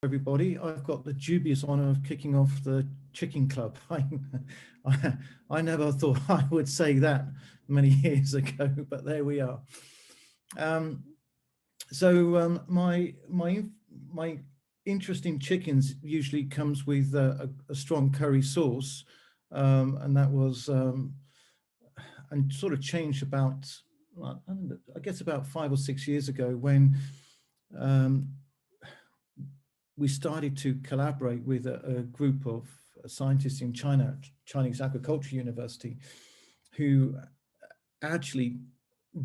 Everybody, I've got the dubious honor of kicking off the chicken club. I never thought I would say that many years ago, but there we are. My interest in chickens usually comes with a strong curry sauce, and that was and sort of changed about, I guess, about 5 or 6 years ago when we started to collaborate with a group of scientists in China, Chinese Agriculture University, who actually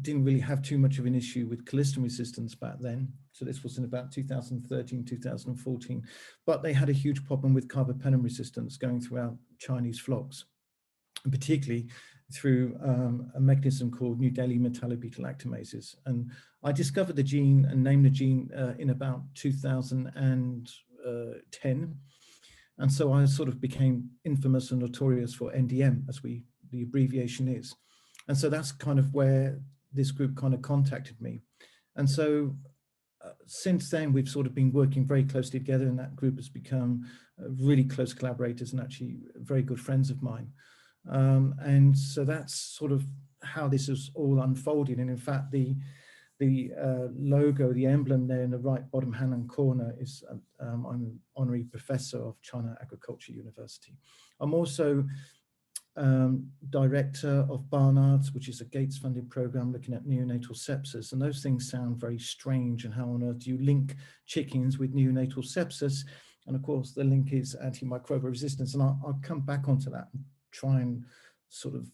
didn't really have too much of an issue with colistin resistance back then. So this was in about 2013, 2014, but they had a huge problem with carbapenem resistance going throughout Chinese flocks, and particularly through a mechanism called new daily metallobutyllactamases. And I discovered the gene and named the gene in about 2010. And so I sort of became infamous and notorious for NDM, as the abbreviation is. And so that's kind of where this group kind of contacted me. And so since then, we've sort of been working very closely together, and that group has become really close collaborators and actually very good friends of mine. And so that's sort of how this is all unfolded. And in fact, the logo, the emblem there in the right bottom hand corner is I'm an honorary professor of China Agriculture University. I'm also director of Barnard's, which is a Gates-funded program looking at neonatal sepsis. And those things sound very strange, and how on earth do you link chickens with neonatal sepsis? And of course, the link is antimicrobial resistance. And I'll come back onto that and try and sort of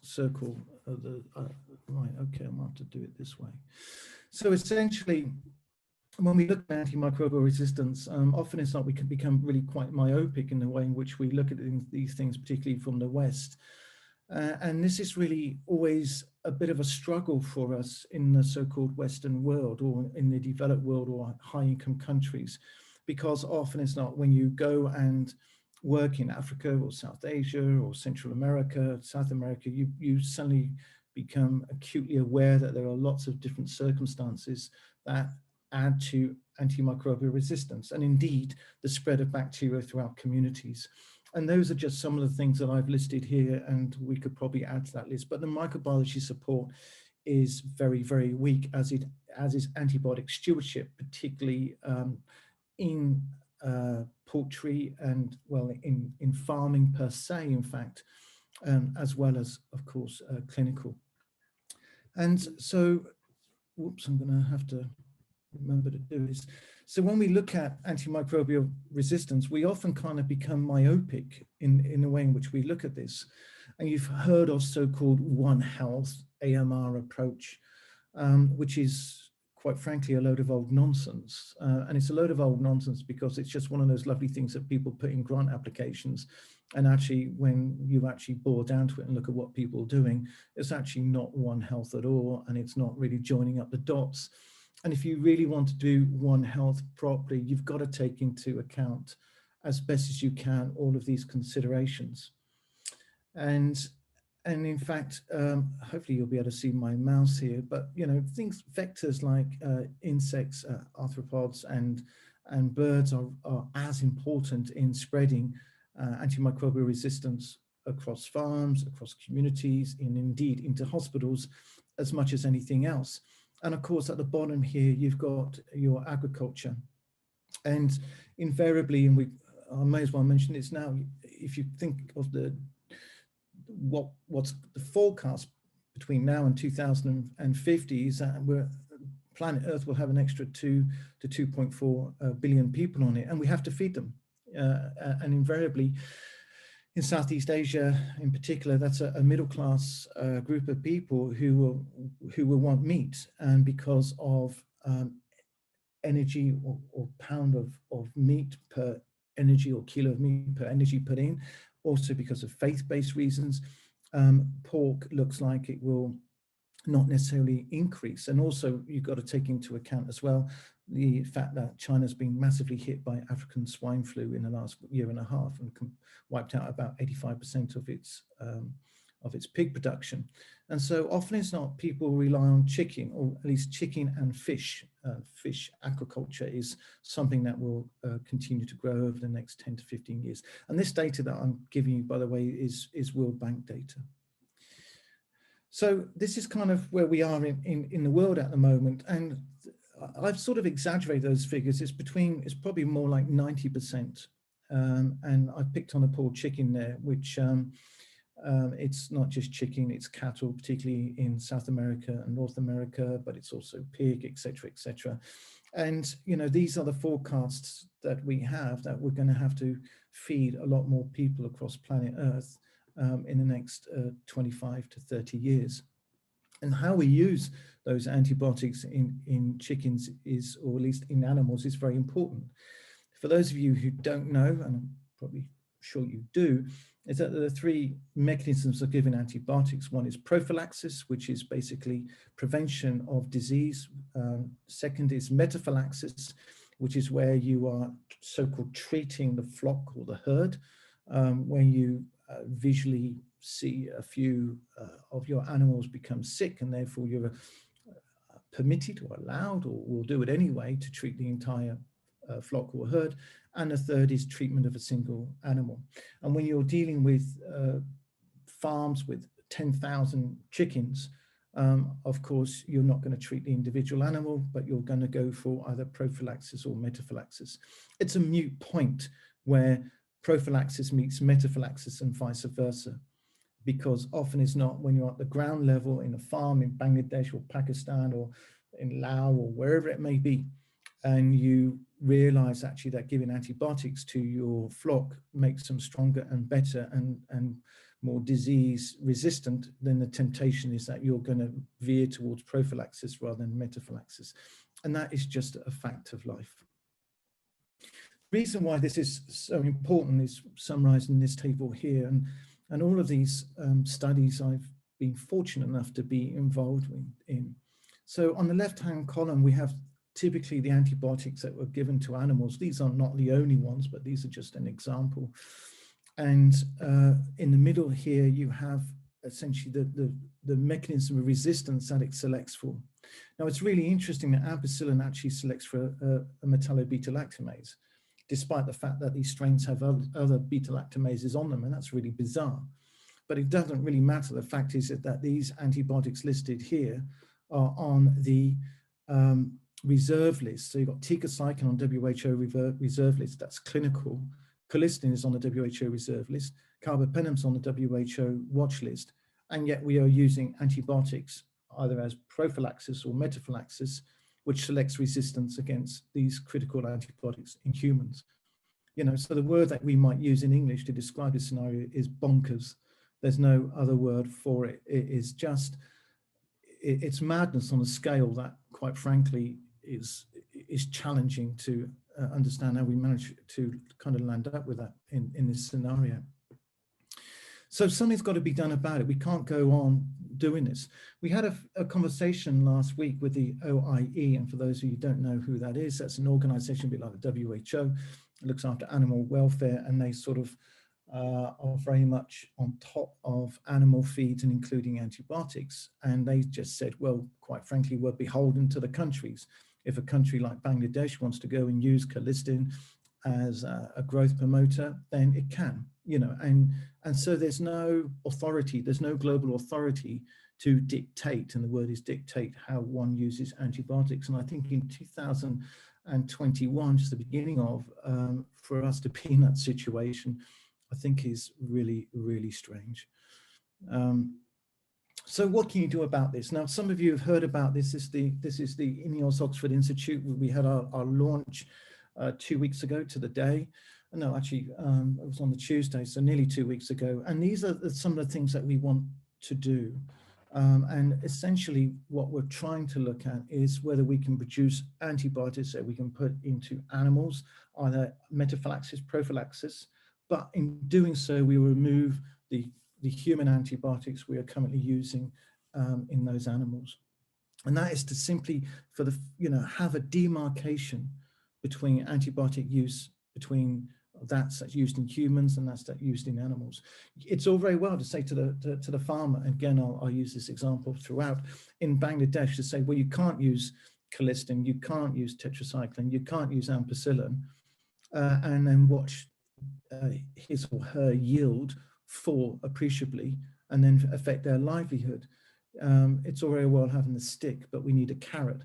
circle the right. Okay, I'm going to have to do it this way. So essentially, when we look at antimicrobial resistance, often it's not, we can become really quite myopic in the way in which we look at these things, particularly from the West. And this is really always a bit of a struggle for us in the so-called Western world, or in the developed world, or high-income countries, because often it's not, when you go and work in Africa or South Asia or Central America, South America, you suddenly become acutely aware that there are lots of different circumstances that add to antimicrobial resistance, and indeed the spread of bacteria throughout communities. And those are just some of the things that I've listed here, and we could probably add to that list. But the microbiology support is very, very weak, as is antibiotic stewardship, particularly in poultry and, well, in farming per se, in fact, as well as, of course, clinical. And so, whoops, I'm going to have to remember to do this. So when we look at antimicrobial resistance, we often kind of become myopic in the way in which we look at this. And you've heard of so-called One Health, AMR approach, which is, quite frankly, a load of old nonsense. And it's a load of old nonsense because it's just one of those lovely things that people put in grant applications. And actually, when you actually bore down to it and look at what people are doing, it's actually not One Health at all. And it's not really joining up the dots. And if you really want to do One Health properly, you've got to take into account, as best as you can, all of these considerations. And in fact, hopefully you'll be able to see my mouse here, but things, vectors like insects, arthropods, and birds are as important in spreading antimicrobial resistance across farms, across communities, and indeed into hospitals, as much as anything else. And of course, at the bottom here, you've got your agriculture. And invariably, and I may as well mention this now, if you think of what's the forecast between now and 2050 is that planet Earth will have an extra 2 to 2.4 billion people on it, and we have to feed them. And invariably, in Southeast Asia, in particular, that's a middle-class group of people who will want meat, and because of energy or pound of meat per energy, or kilo of meat per energy put in, also because of faith-based reasons, pork looks like it will not necessarily increase. And also, you've got to take into account as well the fact that China's been massively hit by African swine flu in the last year and a half, and wiped out about 85% of its of its pig production. And so often it's not, people rely on chicken, or at least chicken and fish. Fish aquaculture is something that will continue to grow over the next 10 to 15 years. And this data that I'm giving you, by the way, is World Bank data. So this is kind of where we are in the world at the moment. And I've sort of exaggerated those figures. It's probably more like 90%. And I've picked on a poor chicken there, which it's not just chicken, it's cattle, particularly in South America and North America, but it's also pig, etc., etc. And, you know, these are the forecasts that we have, that we're going to have to feed a lot more people across planet Earth in the next 25 to 30 years. And how we use those antibiotics in chickens is, or at least in animals, is very important. For those of you who don't know, and I'm probably sure you do, is that there are three mechanisms of giving antibiotics. One is prophylaxis, which is basically prevention of disease. Second is metaphylaxis, which is where you are so-called treating the flock or the herd, when you visually see a few of your animals become sick, and therefore you're permitted or allowed, or will do it anyway, to treat the entire flock or herd. And the third is treatment of a single animal. And when you're dealing with farms with 10,000 chickens, of course, you're not going to treat the individual animal, but you're going to go for either prophylaxis or metaphylaxis. It's a moot point where prophylaxis meets metaphylaxis and vice versa, because often it's not, when you're at the ground level in a farm in Bangladesh or Pakistan or in Laos or wherever it may be, and you realize actually that giving antibiotics to your flock makes them stronger and better and more disease resistant, then the temptation is that you're going to veer towards prophylaxis rather than metaphylaxis. And that is just a fact of life. The reason why this is so important is summarized in this table here. And all of these studies I've been fortunate enough to be involved in. So on the left-hand column, we have typically the antibiotics that were given to animals. These are not the only ones, but these are just an example. And in the middle here, you have essentially the mechanism of resistance that it selects for. Now, it's really interesting that ampicillin actually selects for a metallo-beta-lactamase, despite the fact that these strains have other beta-lactamases on them, and that's really bizarre. But it doesn't really matter. The fact is that these antibiotics listed here are on the reserve list. So you've got tigecycline on WHO reserve list, that's clinical. Colistin is on the WHO reserve list. Carbapenem's on the WHO watch list. And yet we are using antibiotics either as prophylaxis or metaphylaxis, which selects resistance against these critical antibiotics in humans. You know, so the word that we might use in English to describe this scenario is bonkers. There's no other word for it. It is just, it's madness on a scale that, quite frankly, is challenging to understand how we manage to kind of land up with that in this scenario. So something's got to be done about it. We can't go on doing this. We had a conversation last week with the OIE, and for those of you who don't know who that is, that's an organization a bit like the WHO. It looks after animal welfare, and they sort of are very much on top of animal feeds and including antibiotics. And they just said, well, quite frankly, we're beholden to the countries. If a country like Bangladesh wants to go and use Colistin as a growth promoter, then it can, you know, and so there's no authority, there's no global authority to dictate, and the word is dictate, how one uses antibiotics. And I think in 2021, just the beginning of, for us to be in that situation, I think is really, really strange. So what can you do about this? Now, some of you have heard about this. This is the INEOS Oxford Institute. We had our launch 2 weeks ago to the day. No, actually, it was on the Tuesday, so nearly 2 weeks ago. And these are some of the things that we want to do. And essentially what we're trying to look at is whether we can produce antibiotics that we can put into animals, either metaphylaxis, prophylaxis, but in doing so, we remove the human antibiotics we are currently using in those animals. And that is to simply, have a demarcation between antibiotic use between that's used in humans and that's used in animals. It's all very well to say to the farmer, again, I'll use this example throughout, in Bangladesh, to say, well, you can't use colistin, you can't use tetracycline, you can't use ampicillin, and then watch his or her yield fall appreciably and then affect their livelihood. It's all very well having the stick, but we need a carrot.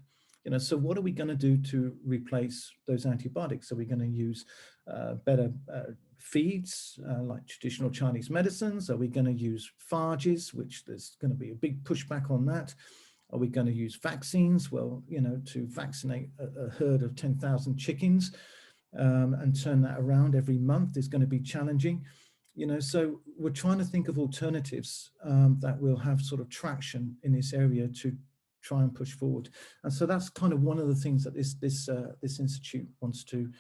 So what are we going to do to replace those antibiotics? Are we going to use better feeds like traditional Chinese medicines? Are we going to use phages, which there's going to be a big pushback on that? Are we going to use vaccines? Well, to vaccinate a herd of 10,000 chickens and turn that around every month is going to be challenging. So we're trying to think of alternatives that will have sort of traction in this area to try and push forward. And so that's kind of one of the things that this institute wants to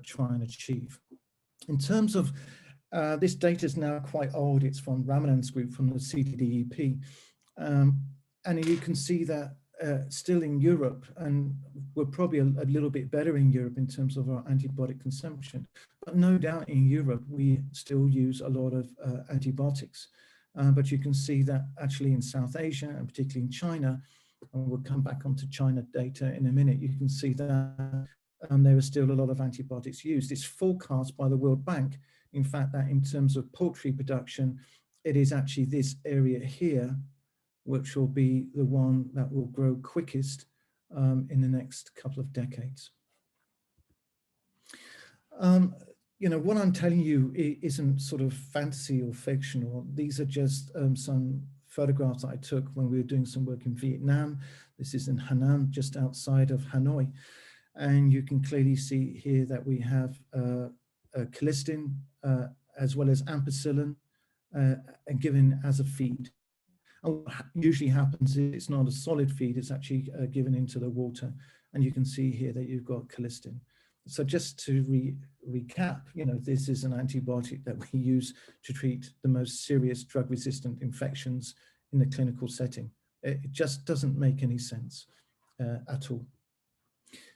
try and achieve. In terms of this data is now quite old. It's from Ramanand's group from the CDDEP. And you can see that still in Europe, and we're probably a little bit better in Europe in terms of our antibiotic consumption, but no doubt in Europe, we still use a lot of antibiotics. But you can see that actually in South Asia, and particularly in China, and we'll come back onto China data in a minute, you can see that there are still a lot of antibiotics used. It's forecast by the World Bank, in fact, that in terms of poultry production, it is actually this area here which will be the one that will grow quickest in the next couple of decades. What I'm telling you isn't sort of fantasy or fictional. These are just some photographs that I took when we were doing some work in Vietnam. This is in Hanoi, just outside of Hanoi. And you can clearly see here that we have colistin as well as ampicillin and given as a feed. And what usually happens is it's not a solid feed, it's actually given into the water. And you can see here that you've got colistin. So just to recap, this is an antibiotic that we use to treat the most serious drug-resistant infections in the clinical setting. It just doesn't make any sense at all.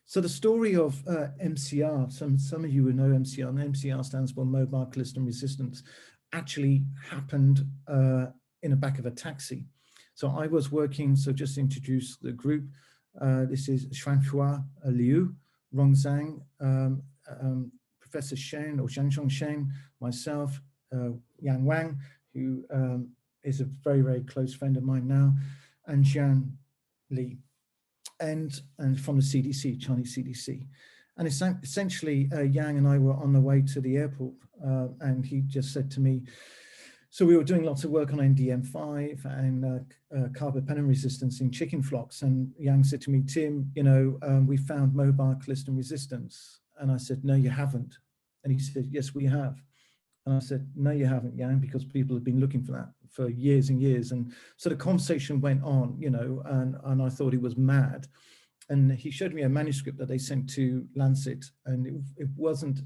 So the story of MCR, some of you will know MCR, and MCR stands for mobile colistin resistance, actually happened in the back of a taxi. So I was working, so just to introduce the group, this is Xuanhua Liu, Rong Zhang, Professor Shen, or Zhangsheng Shen, myself, Yang Wang, who is a very, very close friend of mine now, and Jian Li, and from the CDC, Chinese CDC. And essentially, Yang and I were on the way to the airport, and he just said to me, so we were doing lots of work on NDM5 and carbapenem resistance in chicken flocks. And Yang said to me, Tim, we found mobile colistin resistance. And I said, no, you haven't. And he said, yes, we have. And I said, no, you haven't, Yang, because people have been looking for that for years and years. And so the conversation went on, and I thought he was mad. And he showed me a manuscript that they sent to Lancet, and it wasn't,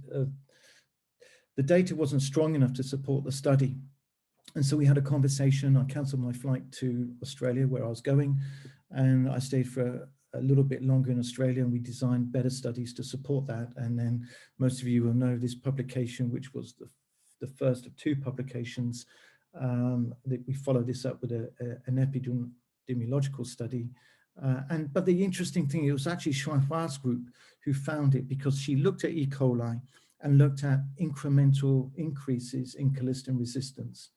the data wasn't strong enough to support the study. And so we had a conversation. I canceled my flight to Australia where I was going, and I stayed for a little bit longer in Australia, and we designed better studies to support that. And then most of you will know this publication, which was the first of two publications, that we followed this up with an epidemiological study. But the interesting thing, it was actually Xuanhua's group who found it, because she looked at E. coli and looked at incremental increases in colistin resistance.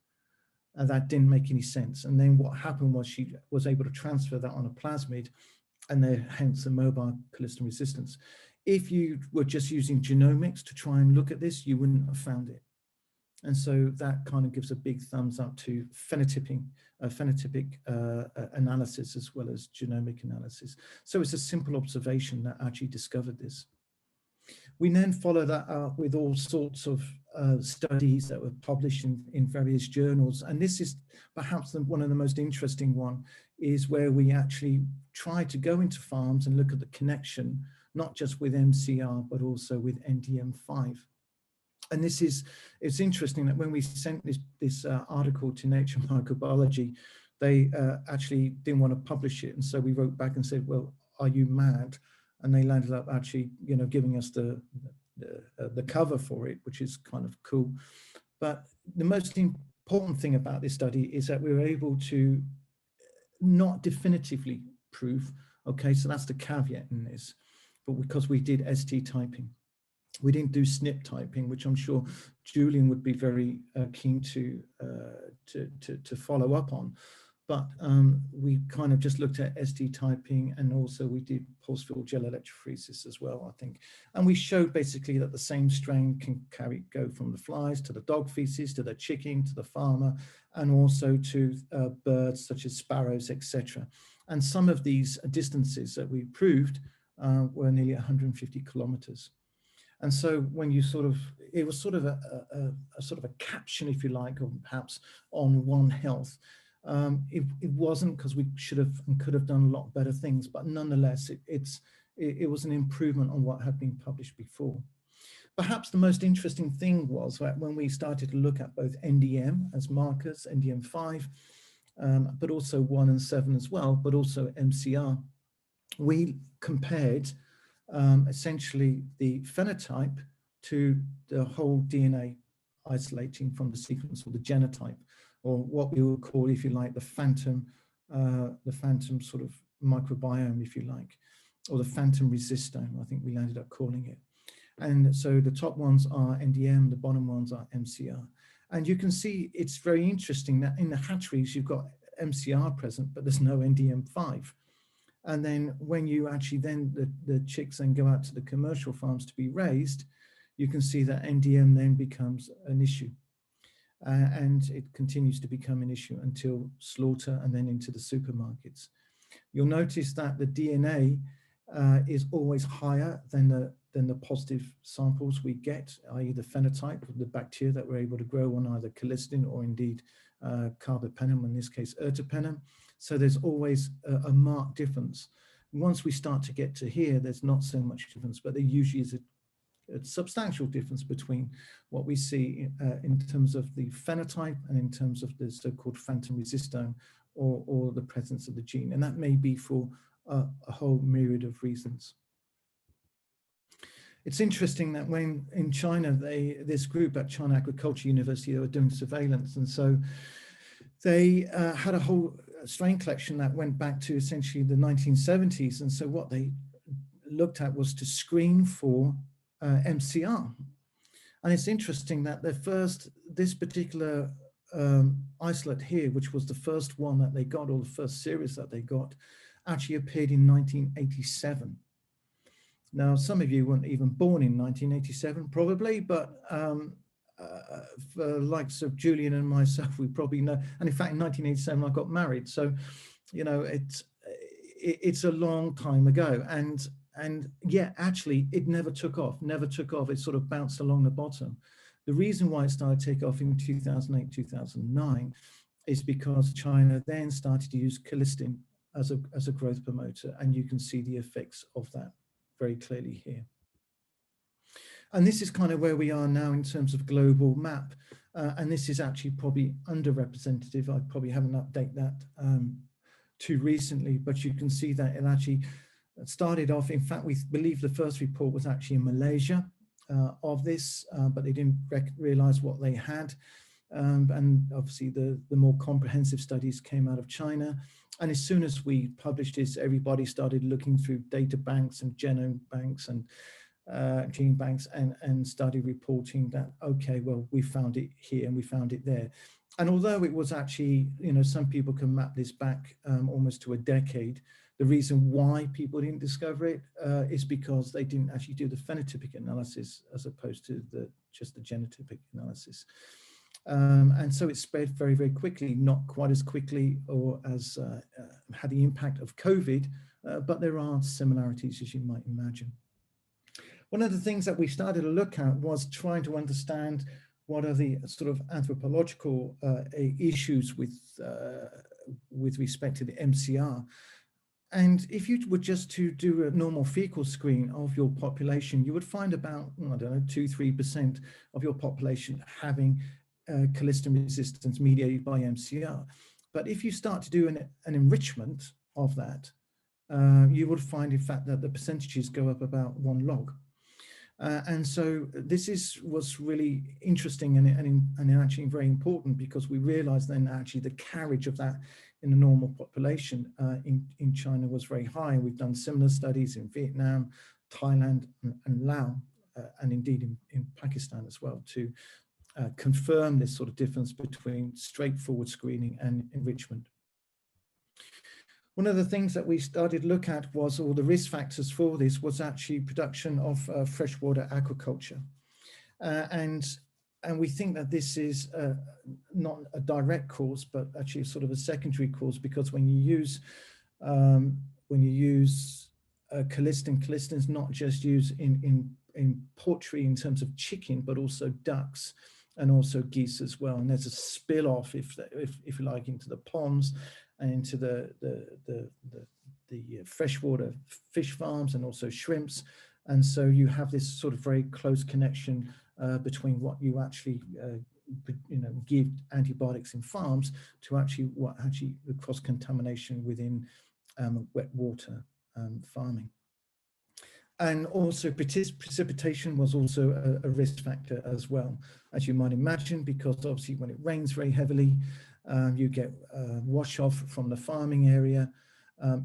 That didn't make any sense. And then what happened was she was able to transfer that on a plasmid, and hence the mobile colistin resistance. If you were just using genomics to try and look at this, you wouldn't have found it. And so that kind of gives a big thumbs up to phenotypic analysis as well as genomic analysis. So it's a simple observation that actually discovered this. We then follow that up with all sorts of studies that were published in various journals. And this is perhaps one of the most interesting one, is where we actually try to go into farms and look at the connection, not just with MCR, but also with NDM5. And it's interesting that when we sent this article to Nature Microbiology, they actually didn't want to publish it. And so we wrote back and said, well, are you mad? And they landed up actually, giving us the the cover for it, which is kind of cool. But the most important thing about this study is that we were able to not definitively prove, okay, so that's the caveat in this, but because we did ST typing. We didn't do SNP typing, which I'm sure Julian would be very keen to follow up on. But we kind of just looked at ST typing, and also we did pulse field gel electrophoresis as well, I think. And we showed basically that the same strain can go from the flies to the dog feces, to the chicken, to the farmer, and also to birds such as sparrows, etc. And some of these distances that we proved were nearly 150 kilometers. And so when you it was sort of a caption, if you like, or perhaps on One Health. It wasn't, because we should have and could have done a lot better things, but nonetheless, it was an improvement on what had been published before. Perhaps the most interesting thing was that when we started to look at both NDM as markers, NDM5, but also 1 and 7 as well, but also MCR, we compared essentially the phenotype to the whole DNA isolating from the sequence, or the genotype, or what we would call, if you like, the phantom sort of microbiome, if you like, or the phantom resistome, I think we ended up calling it. And so the top ones are NDM, the bottom ones are MCR. And you can see it's very interesting that in the hatcheries, you've got MCR present, but there's no NDM5. And then when you actually the chicks then go out to the commercial farms to be raised, you can see that NDM then becomes an issue. And it continues to become an issue until slaughter and then into the supermarkets. You'll notice that the DNA is always higher than the positive samples we get, i.e. the phenotype of the bacteria that we're able to grow on either colistin or indeed carbapenem, in this case ertapenem. So there's always a marked difference. Once we start to get to here, there's not so much difference, but there usually is a substantial difference between what we see in terms of the phenotype and in terms of the so-called phantom resistome, or the presence of the gene. And that may be for a whole myriad of reasons. It's interesting that when in China, this group at China Agricultural University, they were doing surveillance. And so they had a whole strain collection that went back to essentially the 1970s. And so what they looked at was to screen for MCR. And it's interesting that this particular isolate here, which was the first one that they got, or the first series that they got, actually appeared in 1987. Now, some of you weren't even born in 1987, probably, but for likes of Julian and myself, we probably know. And in fact, in 1987, I got married. So, you know, it's a long time ago. And yeah, actually, it never took off. It sort of bounced along the bottom. The reason why it started to take off in 2008, 2009 is because China then started to use colistin as a growth promoter. And you can see the effects of that very clearly here. And this is kind of where we are now in terms of global map. And this is actually probably underrepresentative. I probably haven't updated that too recently, but you can see that it actually started off. In fact, we believe the first report was actually in Malaysia of this, but they didn't realize what they had. And obviously the more comprehensive studies came out of China. And as soon as we published this, everybody started looking through data banks and genome banks and gene banks and started reporting that, okay, well, we found it here and we found it there. And although it was actually, you know, some people can map this back almost to a decade, the reason why people didn't discover it is because they didn't actually do the phenotypic analysis as opposed to just the genotypic analysis. And so it spread very, very quickly, not quite as quickly or as had the impact of COVID, but there are similarities, as you might imagine. One of the things that we started to look at was trying to understand what are the sort of anthropological issues with respect to the MCR. And if you were just to do a normal fecal screen of your population, you would find about, I don't know, 2-3% of your population having colistin resistance mediated by MCR. But if you start to do an enrichment of that, you would find, in fact, that the percentages go up about 1 log. And so was really interesting and actually very important, because we realized then actually the carriage of that in the normal population in China was very high. We've done similar studies in Vietnam, Thailand, and Laos, and indeed in Pakistan as well, to confirm this sort of difference between straightforward screening and enrichment. One of the things that we started to look at was, or the risk factors for this, was actually production of freshwater aquaculture. And we think that this is not a direct cause, but actually sort of a secondary cause, because when you use Colistin is not just used in poultry in terms of chicken, but also ducks and also geese as well. And there's a spill off, if you like, into the ponds and into the freshwater fish farms and also shrimps. And so you have this sort of very close connection between what you actually give antibiotics in farms to actually the cross-contamination within wet water farming. And also precipitation was also a risk factor as well, as you might imagine, because obviously when it rains very heavily, you get wash off from the farming area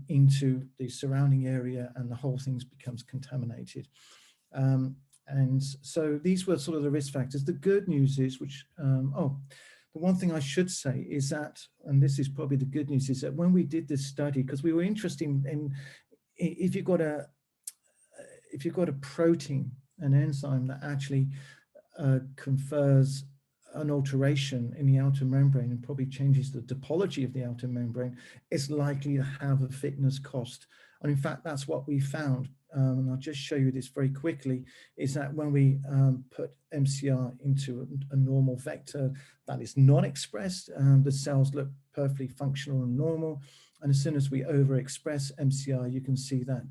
into the surrounding area, and the whole thing becomes contaminated. And so these were sort of the risk factors. The good news is, the one thing I should say is that, and this is probably the good news, is that when we did this study, because we were interested in if you've got a protein, an enzyme that actually confers an alteration in the outer membrane and probably changes the topology of the outer membrane, it's likely to have a fitness cost. And in fact, that's what we found. And I'll just show you this very quickly, is that when we put MCR into a normal vector that is not expressed, the cells look perfectly functional and normal. And as soon as we overexpress MCR, you can see that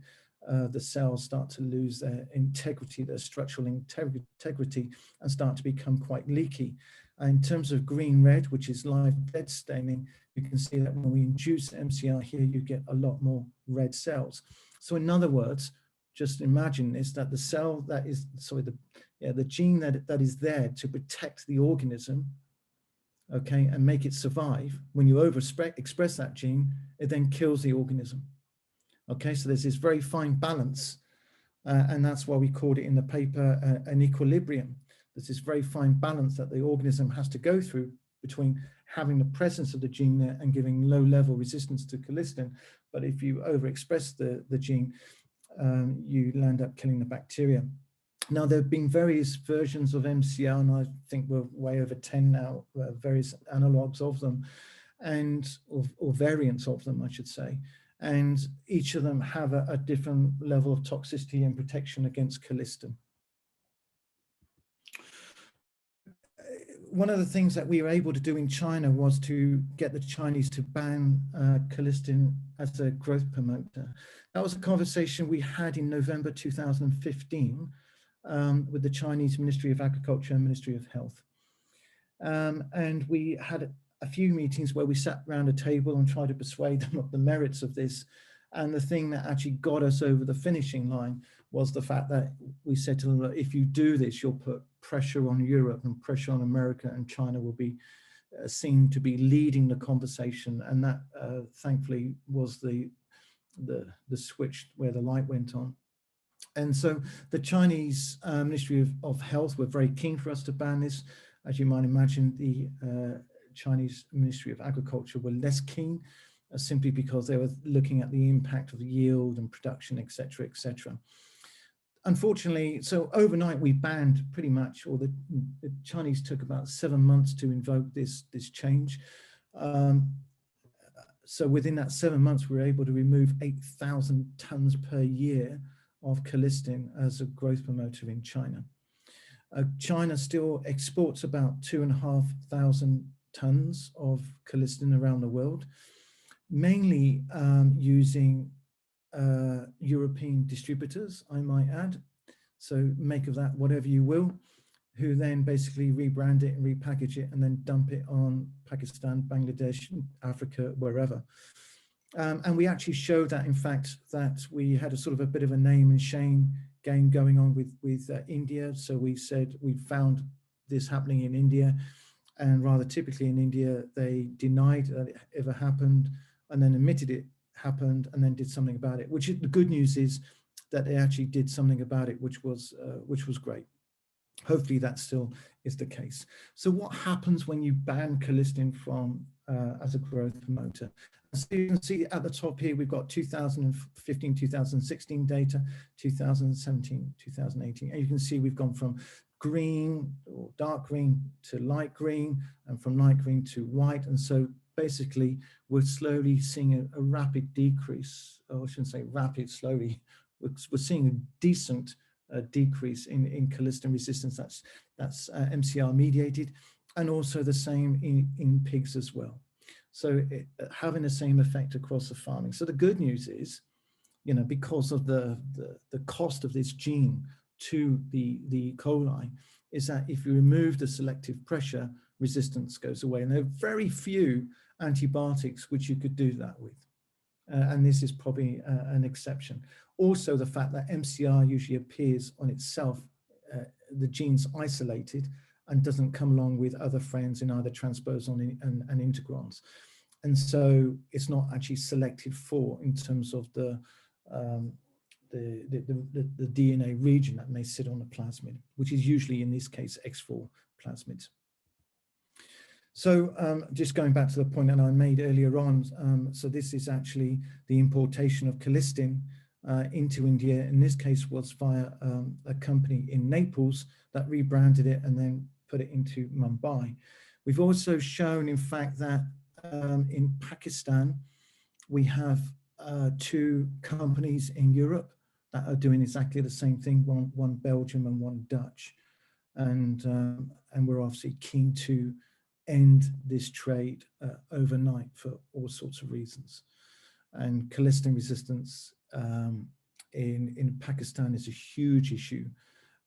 the cells start to lose their integrity, their structural integrity, and start to become quite leaky. In terms of green-red, which is live dead staining, you can see that when we induce MCR here, you get a lot more red cells. So in other words, just imagine is that the cell that is, the gene that is there to protect the organism, okay, and make it survive, when you overexpress that gene, it then kills the organism. Okay, so there's this very fine balance, and that's why we called it in the paper an equilibrium. There's this very fine balance that the organism has to go through between having the presence of the gene there and giving low-level resistance to colistin. But if you overexpress the gene, you end up killing the bacteria. Now, there have been various versions of MCR, and I think we're way over 10 now, various analogues of them, or variants of them, I should say. And each of them have a different level of toxicity and protection against colistin. One of the things that we were able to do in China was to get the Chinese to ban colistin as a growth promoter. That was a conversation we had in November 2015 with the Chinese Ministry of Agriculture and Ministry of Health. And we had a few meetings where we sat around a table and tried to persuade them of the merits of this. And the thing that actually got us over the finishing line was the fact that we said to them, if you do this, you'll put pressure on Europe and pressure on America, and China will be seen to be leading the conversation. And that thankfully was the switch where the light went on. And so the Chinese Ministry of Health were very keen for us to ban this. As you might imagine, the Chinese Ministry of Agriculture were less keen, simply because they were looking at the impact of the yield and production, et cetera, et cetera. Unfortunately, so overnight we banned pretty much, or the Chinese took about 7 months to invoke this change. So within that 7 months, we were able to remove 8,000 tons per year of colistin as a growth promoter in China. China still exports about 2,500 tons of colistin around the world, mainly using European distributors, I might add. So make of that whatever you will, who then basically rebrand it and repackage it and then dump it on Pakistan, Bangladesh, Africa, wherever. And we actually showed that, in fact, that we had a sort of a bit of a name and shame game going on with India. So we said we found this happening in India, and rather typically in India, they denied that it ever happened and then admitted it happened and then did something about it, which is, the good news is that they actually did something about it, which was great. Hopefully that still is the case. So what happens when you ban colistin from as a growth promoter? So you can see at the top here, we've got 2015, 2016 data, 2017, 2018. And you can see we've gone from green or dark green to light green, and from light green to white. And so basically, we're slowly seeing a rapid decrease, or I shouldn't say rapid, slowly. We're seeing a decent decrease in colistin resistance. That's MCR mediated, and also the same in pigs as well. So having the same effect across the farming. So the good news is, you know, because of the cost of this gene to the E. coli, is that if you remove the selective pressure, resistance goes away. And there are very few antibiotics which you could do that with. And this is probably an exception. Also, the fact that MCR usually appears on itself, the gene's isolated and doesn't come along with other friends in either transposon and integrons. And so it's not actually selected for in terms of the DNA region that may sit on the plasmid, which is usually in this case X4 plasmids. So just going back to the point that I made earlier on, so this is actually the importation of colistin into India. In this case was via a company in Naples that rebranded it and then put it into Mumbai. We've also shown, in fact, that in Pakistan, we have two companies in Europe that are doing exactly the same thing, one Belgium and one Dutch. And we're obviously keen to end this trade overnight for all sorts of reasons. And colistin resistance in Pakistan is a huge issue,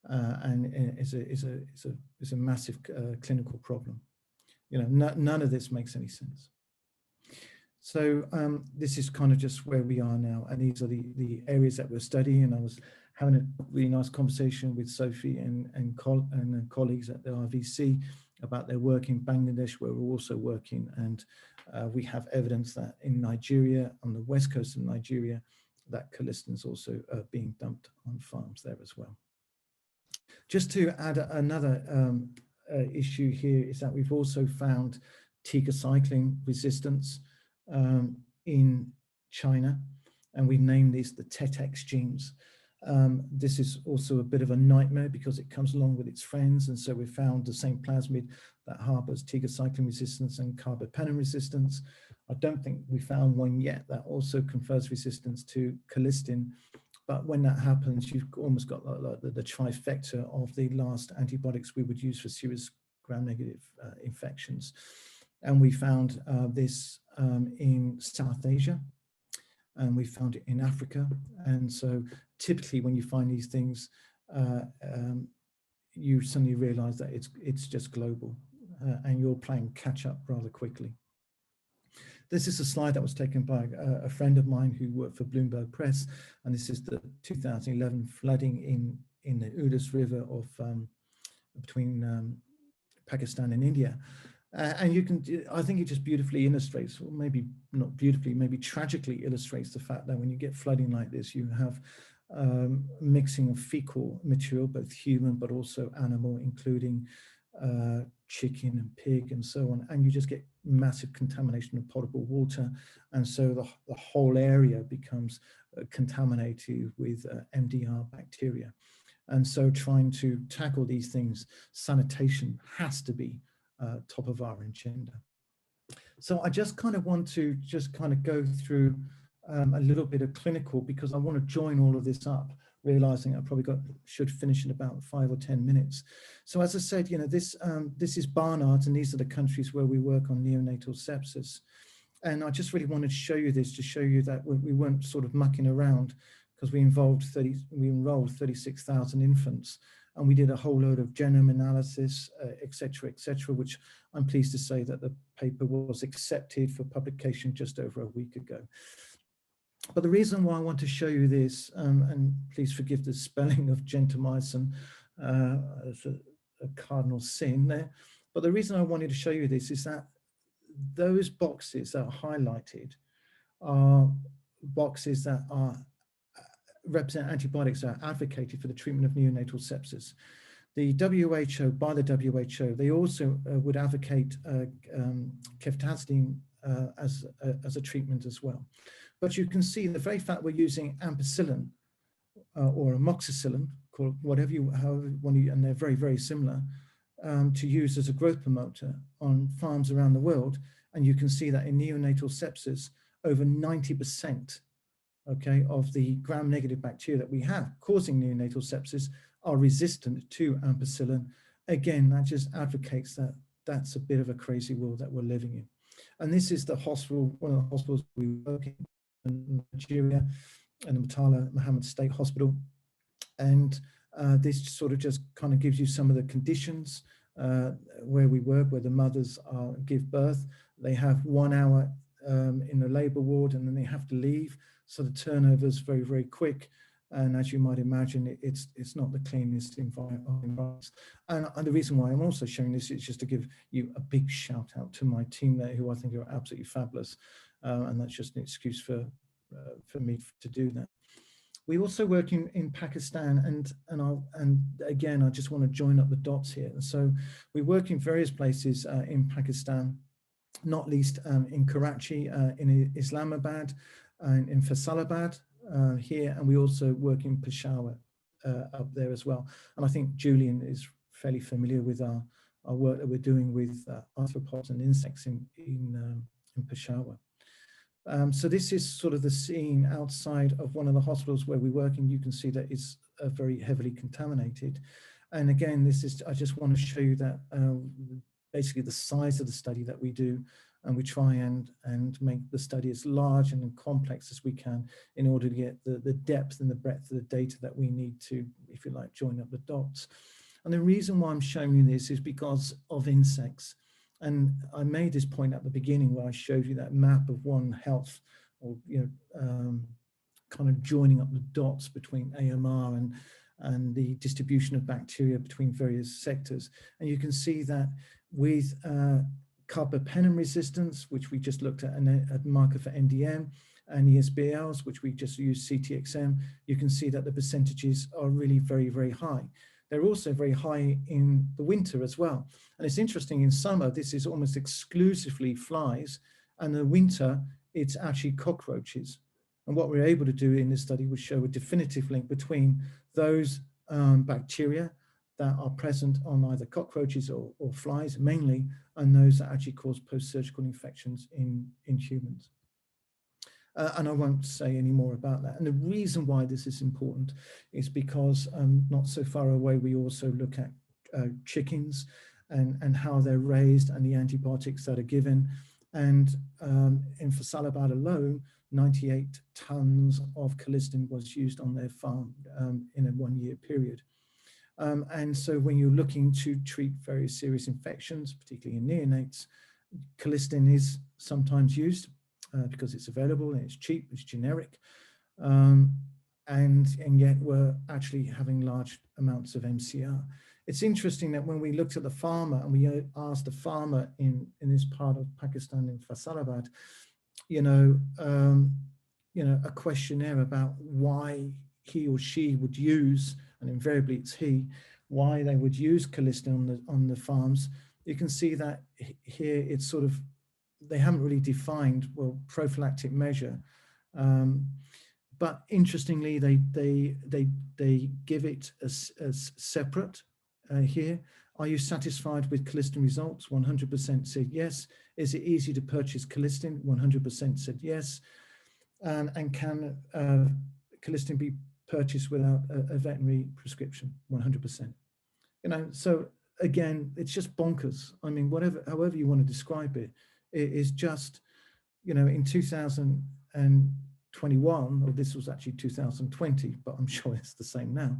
and is a massive clinical problem. You know, none of this makes any sense. So this is kind of just where we are now, and these are the areas that we're studying. And I was having a really nice conversation with Sophie and colleagues at the RVC about their work in Bangladesh, where we're also working, and we have evidence that in Nigeria, on the west coast of Nigeria, that colistin is also being dumped on farms there as well. Just to add another issue here is that we've also found tigecycline resistance in China, and we named these the TETx genes. This is also a bit of a nightmare because it comes along with its friends, and so we found the same plasmid that harbors tigecycline resistance and carbapenem resistance. I don't think we found one yet that also confers resistance to colistin, but when that happens, you've almost got the trifecta of the last antibiotics we would use for serious gram-negative infections. And we found this in South Asia, and we found it in Africa. And so typically when you find these things, you suddenly realize that it's just global, and you're playing catch up rather quickly. This is a slide that was taken by a friend of mine who worked for Bloomberg Press, and this is the 2011 flooding in the Indus River of between Pakistan and India. And you can, I think it just beautifully illustrates, or maybe not beautifully, maybe tragically illustrates the fact that when you get flooding like this, you have mixing of fecal material, both human but also animal, including chicken and pig and so on, and you just get massive contamination of potable water, and so the whole area becomes contaminated with MDR bacteria. And so trying to tackle these things, sanitation has to be top of our agenda. So I just kind of want to just kind of go through a little bit of clinical, because I want to join all of this up, realizing I probably should finish in about 5 or 10 minutes. So as I said, you know, this is Barnard's, and these are the countries where we work on neonatal sepsis. And I just really wanted to show you this, to show you that we weren't sort of mucking around, because we enrolled 36,000 infants and we did a whole load of genome analysis, et cetera, which I'm pleased to say that the paper was accepted for publication just over a week ago. But the reason why I want to show you this, and please forgive the spelling of gentamicin as a cardinal sin there, but the reason I wanted to show you this is that those boxes that are highlighted are boxes that are represent antibiotics that are advocated for the treatment of neonatal sepsis. The WHO, by the WHO, they also would advocate ceftazidime as a treatment as well. But you can see the very fact we're using ampicillin or amoxicillin, call whatever you, however you want to, and they're very, very similar, to use as a growth promoter on farms around the world. And you can see that in neonatal sepsis, over 90%, okay, of the gram-negative bacteria that we have causing neonatal sepsis are resistant to ampicillin. Again, that just advocates that that's a bit of a crazy world that we're living in. And this is the hospital, one of the hospitals we work in Nigeria, and the Murtala Muhammad State Hospital. And this sort of just kind of gives you some of the conditions where we work, where the mothers give birth. They have 1 hour in the labor ward, and then they have to leave. So the turnover is very, very quick. And as you might imagine, it's not the cleanest environment. And the reason why I'm also showing this is just to give you a big shout out to my team there, who I think are absolutely fabulous. And that's just an excuse for me to do that. We also work in Pakistan, and again, I just want to join up the dots here. And so we work in various places in Pakistan, not least in Karachi, in Islamabad, and in Faisalabad here, and we also work in Peshawar up there as well. And I think Julian is fairly familiar with our work that we're doing with arthropods and insects in Peshawar. So this is sort of the scene outside of one of the hospitals where we work, and you can see that it's very heavily contaminated. And again, this is, I just want to show you that basically the size of the study that we do, and we try and make the study as large and complex as we can in order to get the depth and the breadth of the data that we need to, if you like, join up the dots. And the reason why I'm showing you this is because of insects. And I made this point at the beginning where I showed you that map of One Health, or kind of joining up the dots between AMR and the distribution of bacteria between various sectors. And you can see that with carbapenem resistance, which we just looked at, a marker for NDM, and ESBLs, which we just use CTXM, you can see that the percentages are really very, very high. They're also very high in the winter as well. And it's interesting, in summer, this is almost exclusively flies, and in the winter, it's actually cockroaches. And what we're able to do in this study was show a definitive link between those bacteria that are present on either cockroaches or flies mainly, and those that actually cause post-surgical infections in humans. And I won't say any more about that. And the reason why this is important is because not so far away, we also look at chickens and how they're raised and the antibiotics that are given. And in Faisalabad alone, 98 tons of Colistin was used on their farm in a 1-year period. And so when you're looking to treat very serious infections, particularly in neonates, Colistin is sometimes used because it's available and it's cheap, it's generic. And yet we're actually having large amounts of MCR. It's interesting that when we looked at the farmer and we asked the farmer in this part of Pakistan, in Faisalabad, a questionnaire about why he or she would use, and invariably it's he, why they would use Colistin on the farms. You can see that here it's sort of, they haven't really defined, well, prophylactic measure. But interestingly, they give it as separate here. Are you satisfied with Colistin results? 100% said yes. Is it easy to purchase Colistin? 100% said yes. And can Colistin be purchased without a veterinary prescription? 100%. So again, it's just bonkers. I mean, however you want to describe it, it is just, in 2021, or this was actually 2020, but I'm sure it's the same now,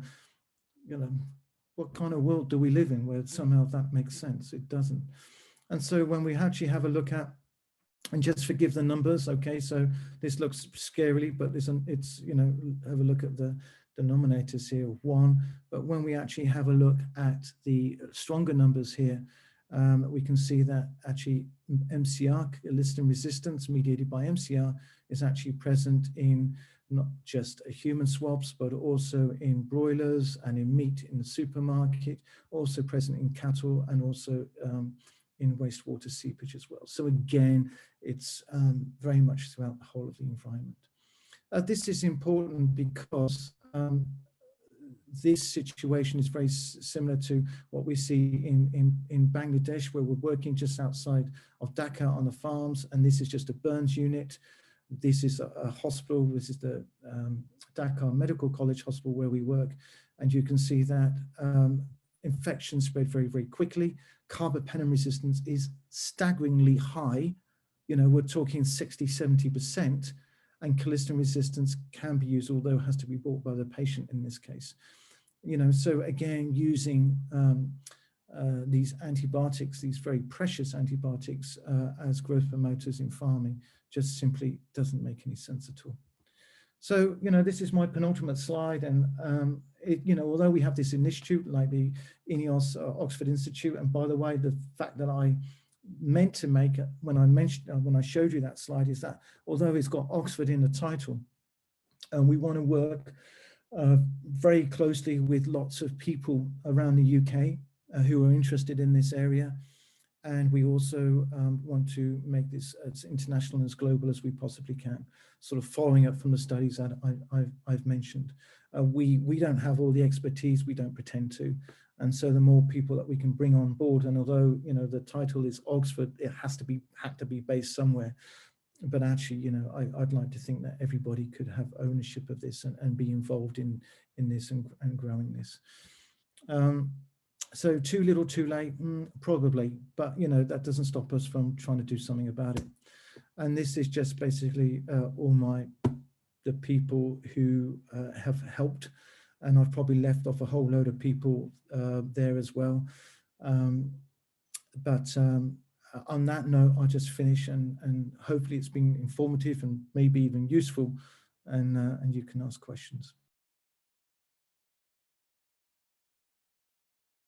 what kind of world do we live in where somehow that makes sense? It doesn't. And so when we actually have a look at, and just forgive the numbers, okay, so this looks scarily, but it's, you know, have a look at the denominators here of 1. But when we actually have a look at the stronger numbers here, we can see that actually MCR, colistin resistance mediated by MCR, is actually present in not just human swabs, but also in broilers and in meat in the supermarket, also present in cattle, and also in wastewater seepage as well. So again, it's very much throughout the whole of the environment. This is important because this situation is very similar to what we see in Bangladesh, where we're working just outside of Dhaka on the farms, and this is just a burns unit. This is a hospital. This is the Dhaka Medical College Hospital where we work, and you can see that infections spread very, very quickly. Carbapenem resistance is staggeringly high. You know, we're talking 60, 70%, and colistin resistance can be used, although it has to be brought by the patient in this case. You know, so again, using these antibiotics, these very precious antibiotics as growth promoters in farming just simply doesn't make any sense at all. So, you know, this is my penultimate slide, and you know, although we have this institute like the INEOS Oxford Institute, and by the way, the fact that I meant to make when I showed you that slide is that although it's got Oxford in the title, and we want to work very closely with lots of people around the UK who are interested in this area. And we also want to make this as international and as global as we possibly can, sort of following up from the studies that I've mentioned. We don't have all the expertise, we don't pretend to. And so the more people that we can bring on board, and although, you know, the title is Oxford, it had to be based somewhere. But actually, you know, I'd like to think that everybody could have ownership of this and be involved in this and growing this. So too little, too late, probably, but you know, that doesn't stop us from trying to do something about it. And this is just basically all the people who have helped, and I've probably left off a whole load of people there as well. But on that note, I'll just finish, and hopefully it's been informative and maybe even useful, and you can ask questions.